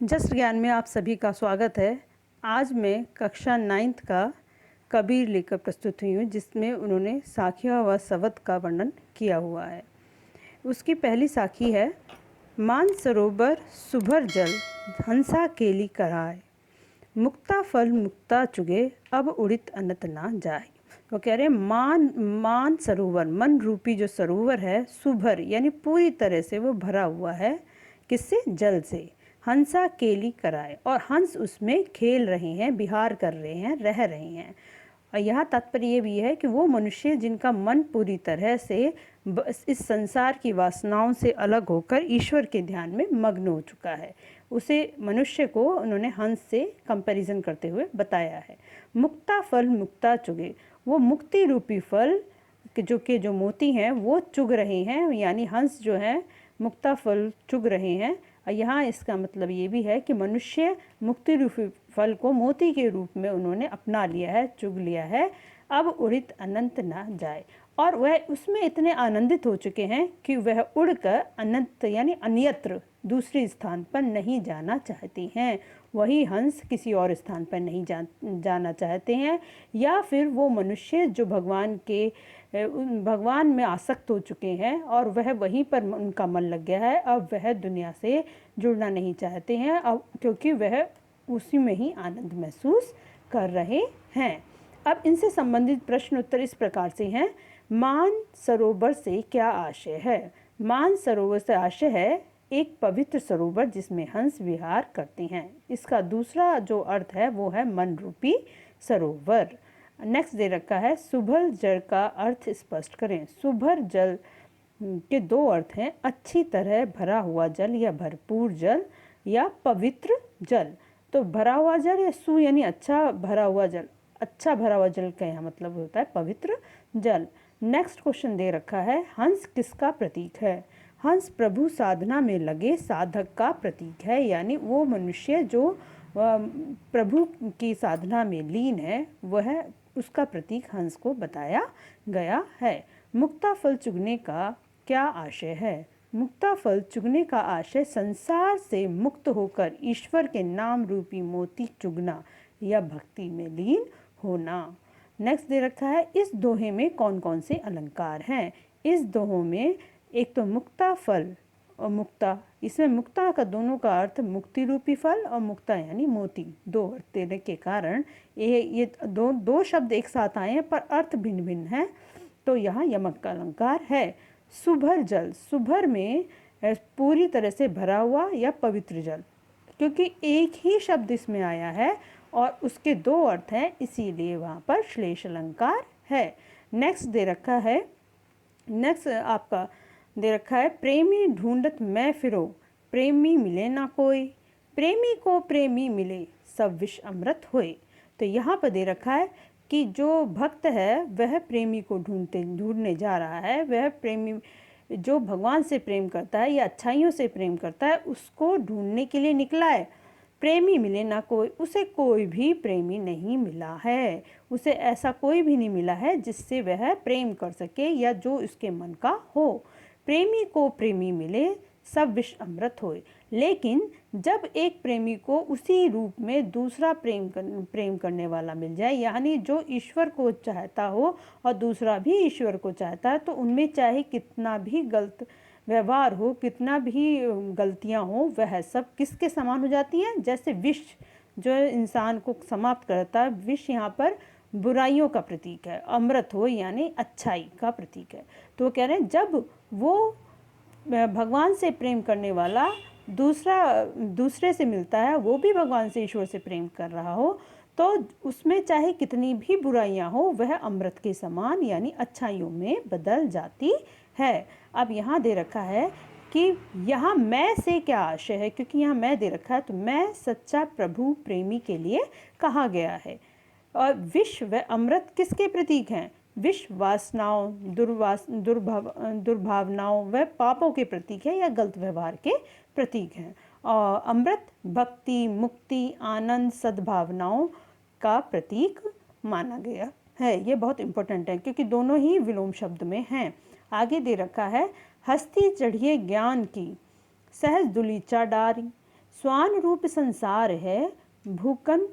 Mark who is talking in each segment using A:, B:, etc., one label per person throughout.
A: Just ज्ञान में आप सभी का स्वागत है। आज मैं कक्षा 9th का कबीर लेकर प्रस्तुत हुई हूँ, जिसमें उन्होंने साखिया व सवत का वर्णन किया हुआ है। उसकी पहली साखी है, मान सरोवर सुभर जल हंसा केली कराए, मुक्ता फल मुक्ता चुगे अब उड़ित अनंत ना जाए। वो कह रहे हैं मान सरोवर, मन रूपी जो सरोवर है, सुभर यानी पूरी तरह से वो भरा हुआ है। किससे? जल से। हंसा केली कराए, और हंस उसमें खेल रहे हैं, विहार कर रहे हैं, रह रहे हैं। और यहाँ तात्पर्य ये भी है कि वो मनुष्य जिनका मन पूरी तरह से इस संसार की वासनाओं से अलग होकर ईश्वर के ध्यान में मग्न हो चुका है, उसे मनुष्य को उन्होंने हंस से कंपैरिजन करते हुए बताया है। मुक्ता फल मुक्ता चुगे, वो मुक्ति रूपी फल जो मोती हैं वो चुग रहे हैं, यानी हंस जो है मुक्ता फल चुग रहे हैं। यहाँ इसका मतलब ये भी है कि मनुष्य मुक्ति रूपी फल को मोती के रूप में उन्होंने अपना लिया है, चुग लिया है। अब उड़ित अनंत ना जाए, और वह उसमें इतने आनंदित हो चुके हैं कि वह उड़कर अनंत यानी अन्यत्र दूसरे स्थान पर नहीं जाना चाहती हैं। वही हंस किसी और स्थान पर नहीं जाना चाहते हैं, या फिर वो मनुष्य जो भगवान में आसक्त हो चुके हैं और वह वहीं पर उनका मन लग गया है, अब वह दुनिया से जुड़ना नहीं चाहते हैं, अब क्योंकि वह उसी में ही आनंद महसूस कर रहे हैं। अब इनसे संबंधित प्रश्न उत्तर इस प्रकार से हैं। मान सरोवर से क्या आशय है? मान सरोवर से आशय है एक पवित्र सरोवर जिसमें हंस विहार करते हैं। इसका दूसरा जो अर्थ है वो है मन रूपी सरोवर। नेक्स्ट दे रखा है, सुभर जल का अर्थ स्पष्ट करें। सुभर जल के दो अर्थ हैं, अच्छी तरह भरा हुआ जल या भरपूर जल या पवित्र जल। तो भरा हुआ जल या सु यानी अच्छा भरा हुआ जल, अच्छा भरा हुआ जल का यहाँ मतलब होता है पवित्र जल। नेक्स्ट क्वेश्चन दे रखा है, हंस किसका प्रतीक है? हंस प्रभु साधना में लगे साधक का प्रतीक है, यानी वो मनुष्य जो प्रभु की साधना में लीन है, वह उसका प्रतीक हंस को बताया गया है। मुक्ता फल चुगने का क्या आशय है? मुक्ता फल चुगने का आशय संसार से मुक्त होकर ईश्वर के नाम रूपी मोती चुगना या भक्ति में लीन होना। नेक्स्ट दे रखा है, इस दोहे में कौन कौन से अलंकार हैं? इस दोहों में एक तो मुक्ता फल और मुक्ता, इसमें मुक्ता का दोनों का अर्थ मुक्ति रूपी फल और मुक्ता यानी मोती, दो अर्थ देने के कारण ये दो शब्द एक साथ आए हैं पर अर्थ भिन्न भिन्न है, तो यहाँ यमक का अलंकार है। सुभर जल, सुभर में पूरी तरह से भरा हुआ या पवित्र जल, क्योंकि एक ही शब्द इसमें आया है और उसके दो अर्थ हैं, इसीलिए वहाँ पर श्लेष अलंकार है। नेक्स्ट दे रखा है, नेक्स्ट आपका दे रखा है, प्रेमी ढूंढत मैं फिरो प्रेमी मिले ना कोई, प्रेमी को प्रेमी मिले सब विष अमृत होए। तो यहाँ पर दे रखा है कि जो भक्त है वह प्रेमी को ढूंढने जा रहा है, वह प्रेमी जो भगवान से प्रेम करता है या अच्छाइयों से प्रेम करता है उसको ढूंढने के लिए निकला है। प्रेमी मिले ना कोई, उसे कोई भी प्रेमी नहीं मिला है, उसे ऐसा कोई भी नहीं मिला है जिससे वह प्रेम कर सके या जो उसके मन का हो। प्रेमी को प्रेमी मिले सब विष अमृत होए। लेकिन जब एक प्रेमी को उसी रूप में दूसरा प्रेम करने वाला मिल जाए, यानी जो ईश्वर को चाहता हो और दूसरा भी ईश्वर को चाहता है, तो उनमें चाहे कितना भी गलत व्यवहार हो, कितना भी गलतियां हो, वह सब किसके समान हो जाती हैं? जैसे विष जो इंसान को समाप्त करता है, विष यहाँ पर बुराइयों का प्रतीक है, अमृत हो यानी अच्छाई का प्रतीक है। तो वो कह रहे हैं जब वो भगवान से प्रेम करने वाला दूसरे से मिलता है, वो भी भगवान से ईश्वर से प्रेम कर रहा हो, तो उसमें चाहे कितनी भी बुराइयां हो वह अमृत के समान यानी अच्छाइयों में बदल जाती है। अब यहाँ दे रखा है कि यहाँ मैं से क्या आशय है, क्योंकि यहाँ मैं दे रखा है, तो मैं सच्चा प्रभु प्रेमी के लिए कहा गया है। और विष व अमृत किसके प्रतीक हैं? विष वासनाओं, दुर्भावनाओं व पापों के प्रतीक है या गलत व्यवहार के प्रतीक हैं। और अमृत भक्ति, मुक्ति, आनंद, सद्भावनाओं का प्रतीक माना गया है। ये बहुत इंपॉर्टेंट है क्योंकि दोनों ही विलोम शब्द में हैं। आगे दे रखा है, हस्ती चढ़िए ज्ञान की सहज दुलीचा डारी, स्वान रूप संसार है, भूकन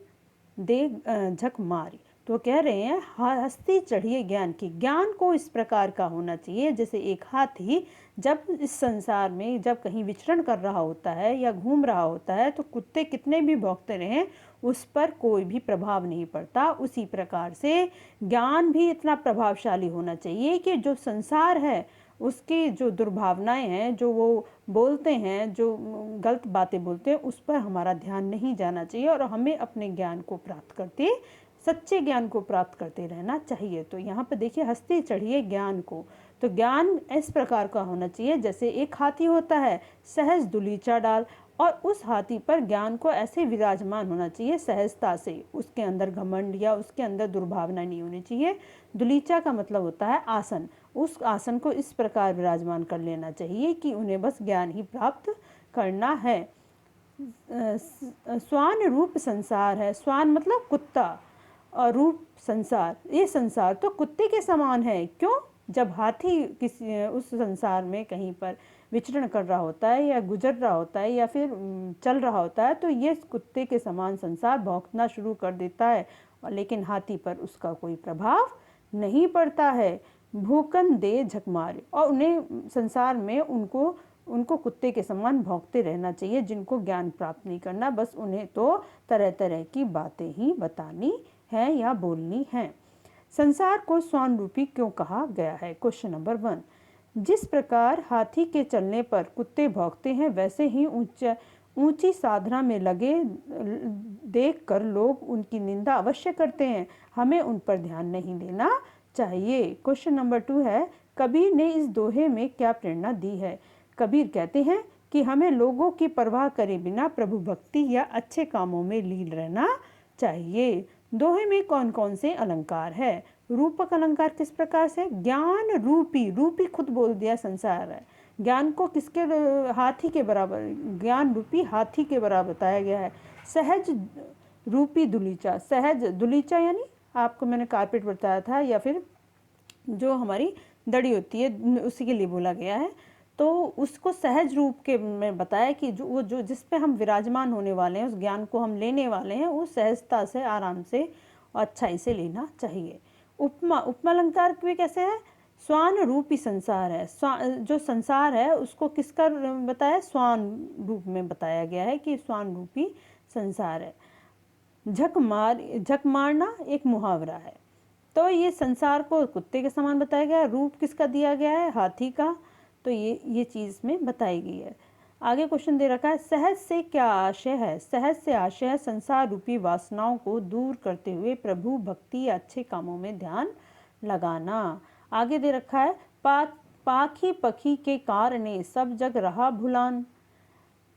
A: दे झक मारी। तो कह रहे हैं हस्ती चढ़िए ज्ञान की। ज्ञान को इस प्रकार का होना चाहिए जैसे एक हाथी जब इस संसार में जब कहीं विचरण कर रहा होता है या घूम रहा होता है तो कुत्ते कितने भी भौंकते रहें उस पर कोई भी प्रभाव नहीं पड़ता। उसी प्रकार से ज्ञान भी इतना प्रभावशाली होना चाहिए कि जो संसार है उसकी जो दुर्भावनाएं हैं, जो वो बोलते हैं, जो गलत बातें बोलते हैं, उस पर हमारा ध्यान नहीं जाना चाहिए और हमें अपने ज्ञान को प्राप्त करते, सच्चे ज्ञान को प्राप्त करते रहना चाहिए। तो यहाँ पर देखिए हस्ती चढ़िए ज्ञान को। तो ज्ञान इस प्रकार का होना चाहिए जैसे एक हाथी होता है सहज दुलीचा डाल, और उस हाथी पर ज्ञान को ऐसे विराजमान होना चाहिए सहजता से, उसके अंदर घमंड या उसके अंदर दुर्भावना नहीं होनी चाहिए। दुलीचा का मतलब होता है आसन, उस आसन को इस प्रकार विराजमान कर लेना चाहिए कि उन्हें बस ज्ञान ही प्राप्त करना है। स्वान रूप संसार है, स्वान मतलब कुत्ता और रूप संसार, ये संसार तो कुत्ते के समान है। क्यों? जब हाथी किसी उस संसार में कहीं पर विचरण कर रहा होता है या गुजर रहा होता है या फिर चल रहा होता है तो ये कुत्ते के समान संसार भौंकना शुरू कर देता है, लेकिन हाथी पर उसका कोई प्रभाव नहीं पड़ता है। भूकन दे झक मारे, और उन्हें संसार में उनको कुत्ते के समान भौंकते रहना चाहिए जिनको ज्ञान प्राप्त नहीं करना, बस उन्हें तो तरह तरह की बातें ही बतानी है या बोलनी है। संसार को स्वान रूपी क्यों कहा गया है? Question number 1। जिस प्रकार हाथी के चलने पर कुत्ते भौंकते हैं वैसे ही ऊंची साधना में लगे देखकर लोग उनकी निंदा अवश्य करते हैं, हमें उन पर ध्यान नहीं देना चाहिए। क्वेश्चन नंबर 2 है कबीर ने इस दोहे में क्या प्रेरणा दी है? कबीर कहते हैं कि हमें लोगों की परवाह करे बिना प्रभु भक्ति या अच्छे कामों में लीन रहना चाहिए। दोहे में कौन कौन से अलंकार है? रूपक अलंकार किस प्रकार से? ज्ञान रूपी, रूपी खुद बोल दिया संसार है, ज्ञान को किसके हाथी के बराबर, ज्ञान रूपी हाथी के बराबर बताया गया है। सहज रूपी दुलीचा, सहज दुलीचा यानी आपको मैंने कारपेट बताया था या फिर जो हमारी दड़ी होती है उसी के लिए बोला गया है। तो उसको सहज रूप के में बताया कि जो जिस पे हम विराजमान होने वाले हैं, उस ज्ञान को हम लेने वाले हैं, वो सहजता से आराम से और अच्छाई से लेना चाहिए। उपमा, उपमा अलंकार भी कैसे है? स्वान रूपी संसार है, जो संसार है उसको किसका बताया? स्वान रूप में बताया गया है कि स्वान रूपी संसार है। झक मारना एक मुहावरा है। तो ये संसार को कुत्ते के समान बताया गया है, रूप किसका दिया गया है? हाथी का। तो ये चीज़ में बताई गई है। आगे क्वेश्चन दे रखा है सहज से क्या आशय है? सहज से आशय है संसार रूपी वासनाओं को दूर करते हुए प्रभु भक्ति या अच्छे कामों में ध्यान लगाना। आगे दे रखा है पाखी पखी के कारणे सब जग रहा भुलान,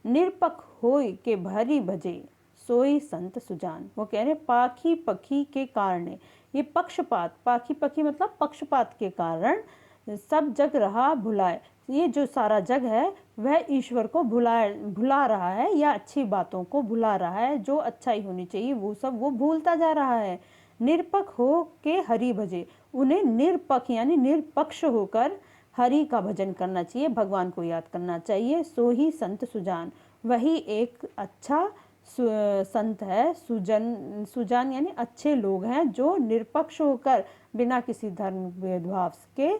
A: निरपक होय के भरी भजे सोई संत सुजान। वो कह रहे पाखी पखी के कारणे, ये पक्षपात, पाखी पखी मतलब पक्षपात के कारण सब जग रहा भुलाए, ये जो सारा जग है वह ईश्वर को भुला रहा है या अच्छी बातों को भुला रहा है, जो अच्छाई होनी चाहिए वो सब वो भूलता जा रहा है। निरपक हो के हरि भजे, उन्हें निरपक्ष यानी निरपक्ष होकर हरि का भजन करना चाहिए, भगवान को याद करना चाहिए। सो ही संत सुजान, वही एक अच्छा संत है। सुजान यानी अच्छे लोग हैं जो निरपक्ष होकर बिना किसी धर्म भेदभाव के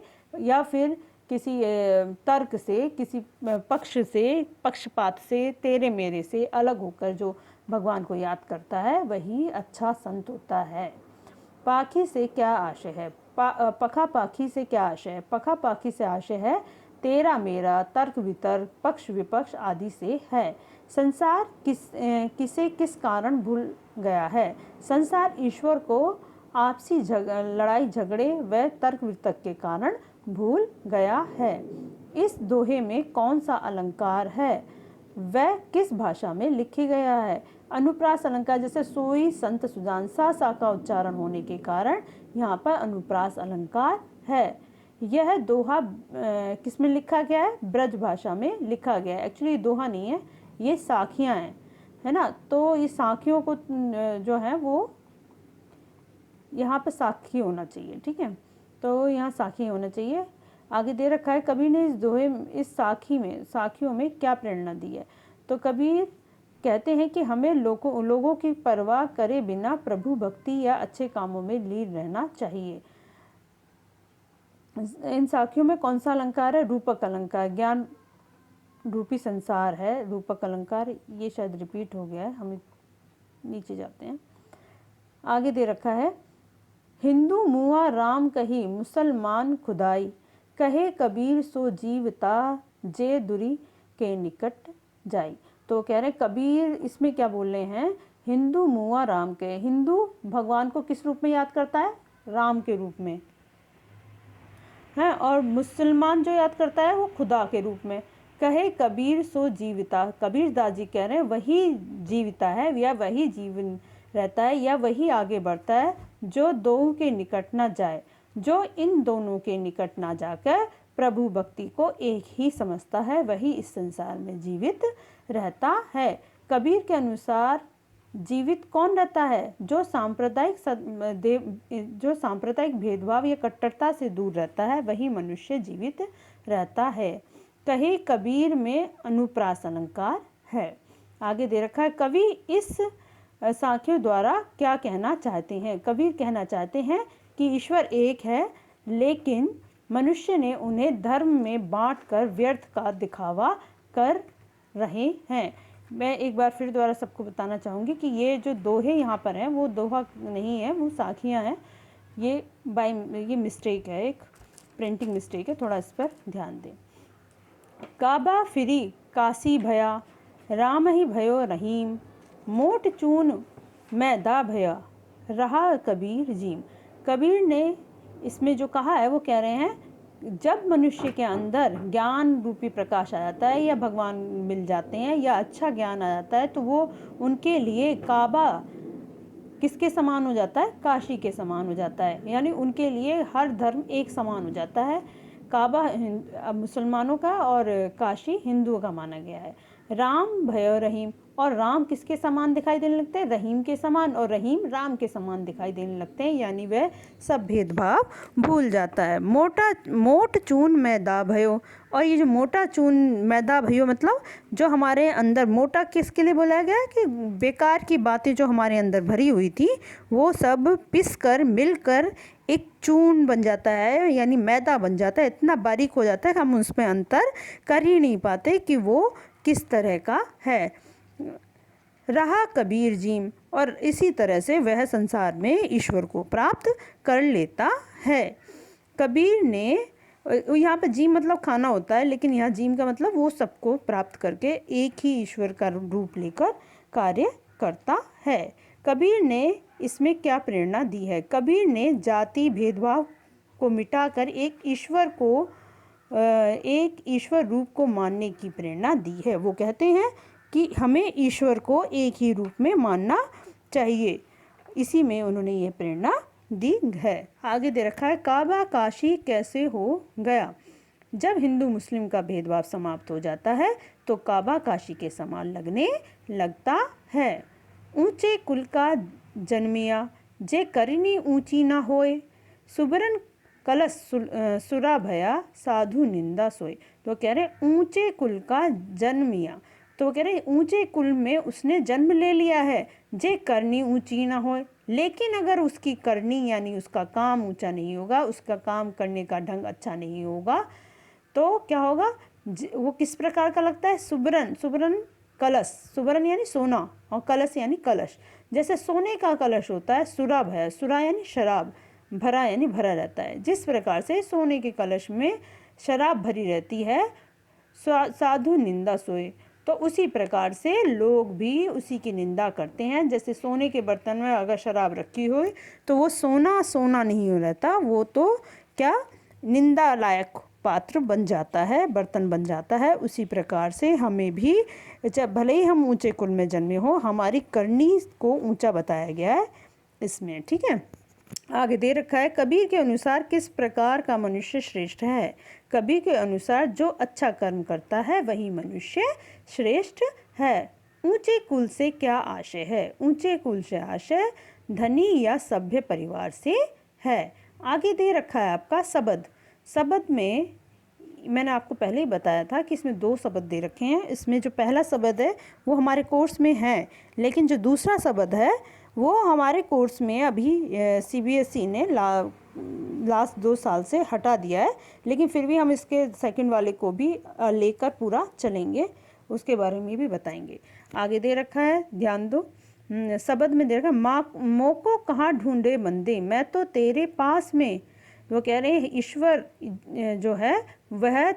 A: या फिर किसी तर्क से, किसी पक्ष से, पक्षपात से, तेरे मेरे से अलग होकर जो भगवान को याद करता है वही अच्छा संत होता है। पाखी से क्या आशय है? पखा पाखी से क्या आशय है? पखा पाखी से आशय है तेरा मेरा, तर्क वितर्क, पक्ष विपक्ष आदि से है। संसार किसे किस कारण भूल गया है? संसार ईश्वर को आपसी लड़ाई झगड़े व तर्क वितर्क के कारण भूल गया है। इस दोहे में कौन सा अलंकार है? वह किस भाषा में लिखी गया है? अनुप्रास अलंकार, जैसे सोई संत सुजान, सा का उच्चारण होने के कारण यहाँ पर अनुप्रास अलंकार है। यह दोहा किस में लिखा गया है? ब्रज भाषा में लिखा गया है। एक्चुअली दोहा नहीं है, ये साखियाँ हैं, है ना। तो ये साखियों को जो है वो यहाँ पर साखी होना चाहिए, ठीक है। तो यहाँ साखी होना चाहिए। आगे दे रखा है कबीर ने इस दोहे इस साखियों में क्या प्रेरणा दी है? तो कबीर कहते हैं कि हमें लोगों की परवाह करे बिना प्रभु भक्ति या अच्छे कामों में लीन रहना चाहिए। इन साखियों में कौन सा अलंकार है? रूपक अलंकार। ज्ञान रूपी संसार है रूपक अलंकार, ये शायद रिपीट हो गया है, हम नीचे जाते हैं। आगे दे रखा है, हिंदू मुआ राम कही मुसलमान खुदाई, कहे कबीर सो जीवता जे दुरी के निकट जाई। तो कह रहे कबीर इसमें क्या बोल रहे हैं, हिंदू मुआ राम के, हिंदू भगवान को किस रूप में याद करता है? राम के रूप में है, और मुसलमान जो याद करता है वो खुदा के रूप में। कहे कबीर सो जीविता, कबीर दास जी कह रहे हैं वही जीविता है या वही जीवन रहता है या वही आगे बढ़ता है जो दो के निकट ना जाए, जो इन दोनों के निकट ना जाकर प्रभु भक्ति को एक ही समझता है, वही इस संसार में जीवित रहता है। कबीर के अनुसार जीवित कौन रहता है? जो सांप्रदायिक भेदभाव या कट्टरता से दूर रहता है, वही मनुष्य जीवित रहता है। कहे कबीर में अनुप्रास अलंकार है। आगे दे रखा है, कवि इस साखियों द्वारा क्या कहना चाहते हैं? कबीर कहना चाहते हैं कि ईश्वर एक है, लेकिन मनुष्य ने उन्हें धर्म में बांटकर व्यर्थ का दिखावा कर रहे हैं। मैं एक बार फिर दोबारा सबको बताना चाहूँगी कि ये जो दोहे यहाँ पर हैं वो दोहा नहीं है, वो साखियाँ हैं। ये मिस्टेक है, एक प्रिंटिंग मिस्टेक है, थोड़ा इस पर ध्यान दें। काबा फिरी काशी भया, राम ही भयो रहीम, मोट चून मैदा भया, रहा कबीर जीम। कबीर ने इसमें जो कहा है वो कह रहे हैं, जब मनुष्य के अंदर ज्ञान रूपी प्रकाश आ जाता है या भगवान मिल जाते हैं या अच्छा ज्ञान आ जाता है, तो वो उनके लिए काबा किसके समान हो जाता है? काशी के समान हो जाता है। यानी उनके लिए हर धर्म एक समान हो जाता है। काबा मुसलमानों का और काशी हिंदुओं का माना गया है। राम भयो रहीम, और राम किसके समान दिखाई देने लगते हैं? रहीम के समान, और रहीम राम के समान दिखाई देने लगते हैं, यानी वह सब भेदभाव भूल जाता है। मोट चून मैदा भयो, और ये जो मोटा चून मैदा भयो मतलब जो हमारे अंदर, मोटा किसके लिए बोला गया कि बेकार की बातें जो हमारे अंदर भरी हुई थी वो सब पिस कर मिलकर एक चून बन जाता है, यानी मैदा बन जाता है, इतना बारीक हो जाता है कि हम उसमें अंतर कर ही नहीं पाते कि वो किस तरह का है। रहा कबीर जीम, और इसी तरह से वह संसार में ईश्वर को प्राप्त कर लेता है। कबीर ने, यहाँ पर जीम मतलब खाना होता है, लेकिन यहाँ जीम का मतलब वो सबको प्राप्त करके एक ही ईश्वर का रूप लेकर कार्य करता है। कबीर ने इसमें क्या प्रेरणा दी है? कबीर ने जाति भेदभाव को मिटाकर एक ईश्वर रूप को मानने की प्रेरणा दी है। वो कहते हैं कि हमें ईश्वर को एक ही रूप में मानना चाहिए, इसी में उन्होंने ये प्रेरणा दी है। आगे दे रखा है, काबा काशी कैसे हो गया? जब हिंदू मुस्लिम का भेदभाव समाप्त हो जाता है तो काबा काशी के समान लगने लगता है। ऊंचे कुल का जन्मिया, जे करनी ऊंची ना होए, सुबरन कलश सुरा भया, साधु निंदा सोए। तो कह रहे ऊंचे कुल का जन्मिया, तो कह रहे ऊंचे कुल में उसने जन्म ले लिया है, जे करनी ऊंची ना होए, लेकिन अगर उसकी करनी यानी उसका काम ऊंचा नहीं होगा, उसका काम करने का ढंग अच्छा नहीं होगा, तो क्या होगा? वो किस प्रकार का लगता है? सुबरन कलश, सुबरन यानी सोना और कलश यानी कलश। जैसे सोने का कलश होता है, सुरा भया, सुरा यानी शराब, भरा यानी भरा रहता है। जिस प्रकार से सोने के कलश में शराब भरी रहती है, साधु निंदा सोए, तो उसी प्रकार से लोग भी उसी की निंदा करते हैं। जैसे सोने के बर्तन में अगर शराब रखी हो तो वो सोना नहीं हो रहता, वो तो क्या निंदा लायक पात्र बन जाता है, बर्तन बन जाता है। उसी प्रकार से हमें भी, जब भले ही हम ऊंचे कुल में जन्मे हो, हमारी करनी को ऊंचा बताया गया है इसमें, ठीक है। आगे दे रखा है, कबीर के अनुसार किस प्रकार का मनुष्य श्रेष्ठ है? कबीर के अनुसार जो अच्छा कर्म करता है वही मनुष्य श्रेष्ठ है। ऊंचे कुल से क्या आशय है? ऊंचे कुल से आशय धनी या सभ्य परिवार से है। आगे दे रखा है आपका शब्द। शब्द में मैंने आपको पहले ही बताया था कि इसमें 2 शब्द दे रखे हैं। इसमें जो पहला शब्द है वो हमारे कोर्स में है, लेकिन जो दूसरा शब्द है वो हमारे कोर्स में अभी CBSE ने लास्ट 2 साल से हटा दिया है, लेकिन फिर भी हम इसके सेकंड वाले को भी लेकर पूरा चलेंगे, उसके बारे में भी बताएंगे। आगे दे रखा है, ध्यान दो, शब्द में दे रखा है मों को कहाँ ढूंढे बंदे, मैं तो तेरे पास में। वो कह रहे हैं ईश्वर जो है वह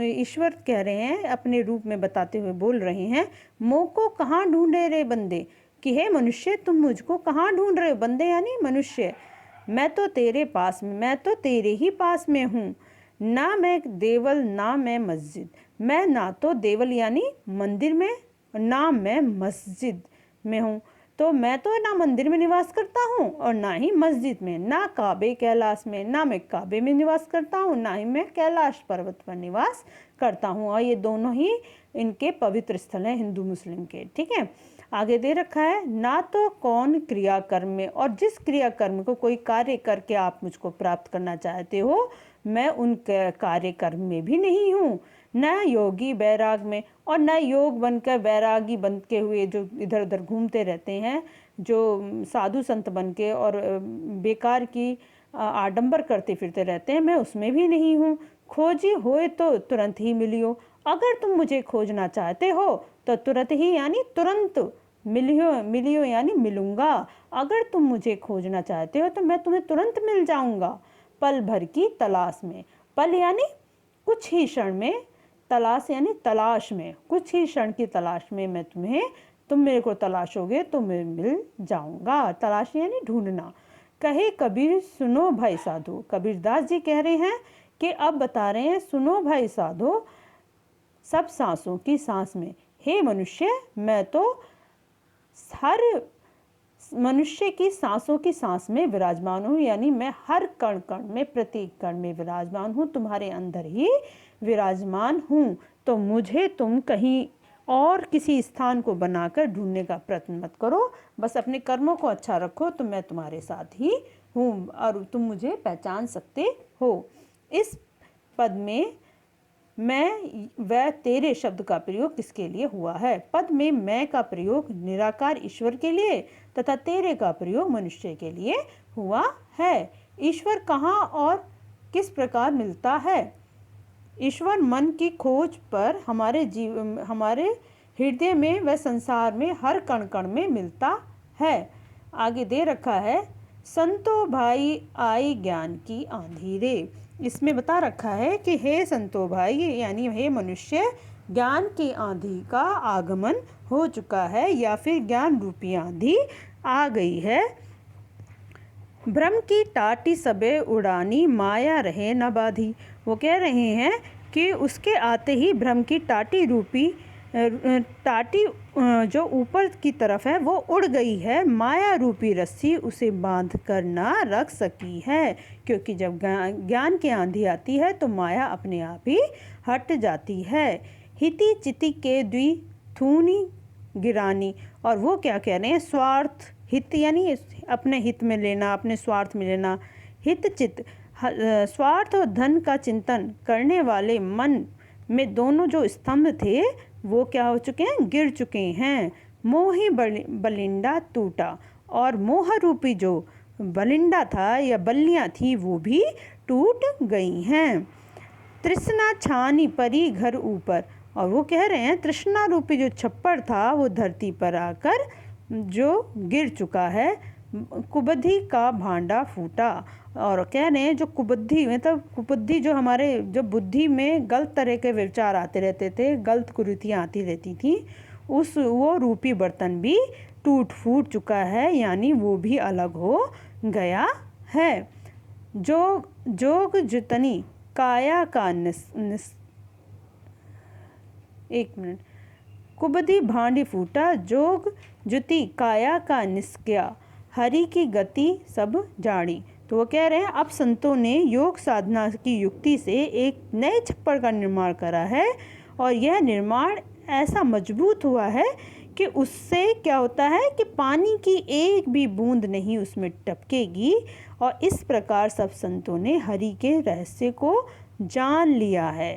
A: ईश्वर कह रहे हैं, अपने रूप में बताते हुए बोल रहे हैं, मों को कहाँ ढूंढे रे बंदे, कि हे मनुष्य तुम मुझको कहाँ ढूंढ रहे हो। बंदे यानी मनुष्य। मैं तो तेरे पास में, मैं तो तेरे ही पास में हूँ। ना मैं देवल ना मैं मस्जिद, मैं ना तो देवल यानी मंदिर में, ना मैं मस्जिद में हूँ। तो मैं तो ना मंदिर में निवास करता हूँ और ना ही मस्जिद में, ना काबे कैलाश में, ना मैं काबे में निवास करता हूँ, ना ही मैं कैलाश पर्वत पर निवास करता हूँ। और ये दोनों ही इनके पवित्र स्थल हैं हिंदू मुस्लिम के। ठीक है, आगे दे रखा है, ना तो कौन क्रियाकर्म में, और जिस क्रियाकर्म को कोई कार्य करके आप मुझको प्राप्त करना चाहते हो, मैं उन कार्यकर्म में भी नहीं हूँ। न योगी बैराग में, और न योग बनकर बैरागी बन के हुए जो इधर उधर घूमते रहते हैं, जो साधु संत बन के और बेकार की आडंबर करते फिरते रहते हैं, मैं उसमें भी नहीं हूँ। खोजी होए तो तुरंत ही मिलियो, अगर तुम मुझे खोजना चाहते हो तो तुरंत ही यानी तुरंत मिलियो यानी मिलूंगा। अगर तुम मुझे खोजना चाहते हो तो मैं तुम्हें तुरंत मिल जाऊंगा। पल भर की तलाश में, पल यानी कुछ ही क्षण में, तलाश यानी तलाश में, कुछ ही क्षण की तलाश में मैं तुम मेरे को तलाशोगे तो मैं मिल जाऊंगा। तलाश यानी ढूंढना। कहे कबीर सुनो भाई साधो, कबीरदास जी कह रहे हैं कि अब बता रहे हैं, सुनो भाई साधो सब सांसों की सांस में, हे मनुष्य मैं तो हर मनुष्य की सांसों की सांस में विराजमान हूँ, यानी मैं हर कण कण में, प्रत्येक कण में विराजमान हूँ, तुम्हारे अंदर ही विराजमान हूँ। तो मुझे तुम कहीं और किसी स्थान को बनाकर ढूंढने का प्रयत्न मत करो, बस अपने कर्मों को अच्छा रखो तो मैं तुम्हारे साथ ही हूँ और तुम मुझे पहचान सकते हो। इस पद में मैं व तेरे शब्द का प्रयोग किसके लिए हुआ है? पद में मैं का प्रयोग निराकार ईश्वर के लिए तथा तेरे का प्रयोग मनुष्य के लिए हुआ है। ईश्वर कहाँ और किस प्रकार मिलता है? ईश्वर मन की खोज पर हमारे हृदय में व संसार में हर कण कण में मिलता है। आगे दे रखा है, संतो भाई आई ज्ञान की आंधी रे। इसमें बता रखा है कि हे संतो भाई यानी हे मनुष्य, ज्ञान की आंधी का आगमन हो चुका है या फिर ज्ञान रूपी आंधी आ गई है। भ्रम की टाटी सबे उड़ानी, माया रहे न बाधी। वो कह रहे हैं कि उसके आते ही भ्रम की टाटी रूपी टाटी जो ऊपर की तरफ है वो उड़ गई है, माया रूपी रस्सी उसे बांध कर ना रख सकी है। क्योंकि जब ज्ञान की आंधी आती है तो माया अपने आप ही हट जाती है। हिति चिति के द्वि थूनी गिरानी, और वो क्या कह रहे हैं, स्वार्थ हित यानी अपने हित में लेना, अपने स्वार्थ में लेना। हित चित स्वार्थ और धन का चिंतन करने वाले मन में दोनों जो स्तंभ थे वो क्या हो चुके हैं, गिर चुके हैं। मोही बलिंडा टूटा, और मोह रूपी जो बलिंडा था या बल्लियाँ थी वो भी टूट गई हैं। तृष्णा छानी परी घर ऊपर, और वो कह रहे हैं तृष्णा रूपी जो छप्पर था वो धरती पर आकर जो गिर चुका है। कुबुद्धि का भांडा फूटा, और कह रहे हैं जो कुबुद्धि मतलब कुबुद्धि जो हमारे जो बुद्धि में गलत तरह के विचार आते रहते थे, गलत कुरीतियाँ आती रहती थी, वो रूपी बर्तन भी टूट फूट चुका है, यानी वो भी अलग हो गया है। जोग जितनी काया का एक मिनट, कुबुद्धि भांडी फूटा, जोग जुति काया का निष्क्रिया, हरि की गति सब जाड़ी। तो वो कह रहे हैं अब संतों ने योग साधना की युक्ति से एक नए छप्पर का निर्माण करा है, और यह निर्माण ऐसा मजबूत हुआ है कि उससे क्या होता है कि पानी की एक भी बूंद नहीं उसमें टपकेगी। और इस प्रकार सब संतों ने हरि के रहस्य को जान लिया है।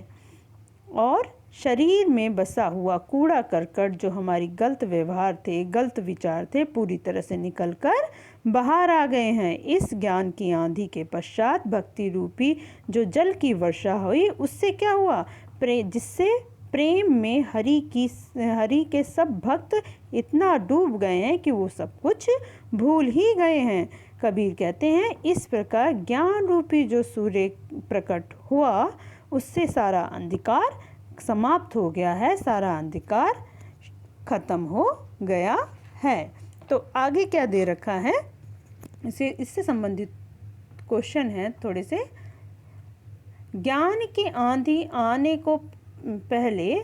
A: और शरीर में बसा हुआ कूड़ा करकट जो हमारी गलत व्यवहार थे, गलत विचार थे, पूरी तरह से निकलकर बाहर आ गए हैं। इस ज्ञान की आंधी के पश्चात भक्ति रूपी जो जल की वर्षा हुई, उससे क्या हुआ, जिससे प्रेम में हरि के सब भक्त इतना डूब गए हैं कि वो सब कुछ भूल ही गए हैं। कबीर कहते हैं, इस प्रकार ज्ञान रूपी जो सूर्य प्रकट हुआ, उससे सारा अंधकार समाप्त हो गया है, सारा अंधकार खत्म हो गया है। तो आगे क्या दे रखा है, इससे संबंधित क्वेश्चन है थोड़े से। ज्ञान की आंधी आने को पहले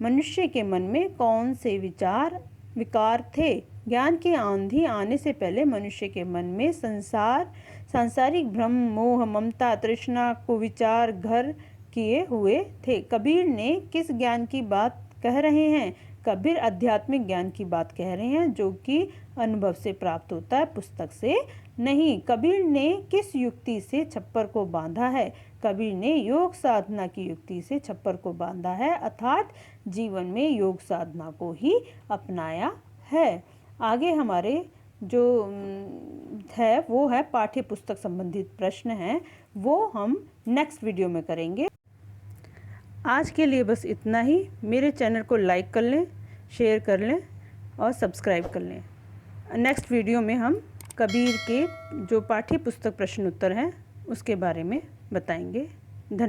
A: मनुष्य के मन में कौन से विकार थे? ज्ञान की आंधी आने से पहले मनुष्य के मन में सांसारिक भ्रम, मोह, ममता, तृष्णा, कुविचार घर किए हुए थे। कबीर ने किस ज्ञान की बात कह रहे हैं? कबीर आध्यात्मिक ज्ञान की बात कह रहे हैं, जो कि अनुभव से प्राप्त होता है, पुस्तक से नहीं। कबीर ने किस युक्ति से छप्पर को बांधा है? कबीर ने योग साधना की युक्ति से छप्पर को बांधा है, अर्थात जीवन में योग साधना को ही अपनाया है। आगे हमारे जो है वो है पाठ्य पुस्तक संबंधित प्रश्न हैं, वो हम नेक्स्ट वीडियो में करेंगे। आज के लिए बस इतना ही। मेरे चैनल को लाइक कर लें, शेयर कर लें और सब्सक्राइब कर लें। नेक्स्ट वीडियो में हम कबीर के जो पाठ्य पुस्तक प्रश्न उत्तर हैं उसके बारे में बताएंगे। धन्यवाद।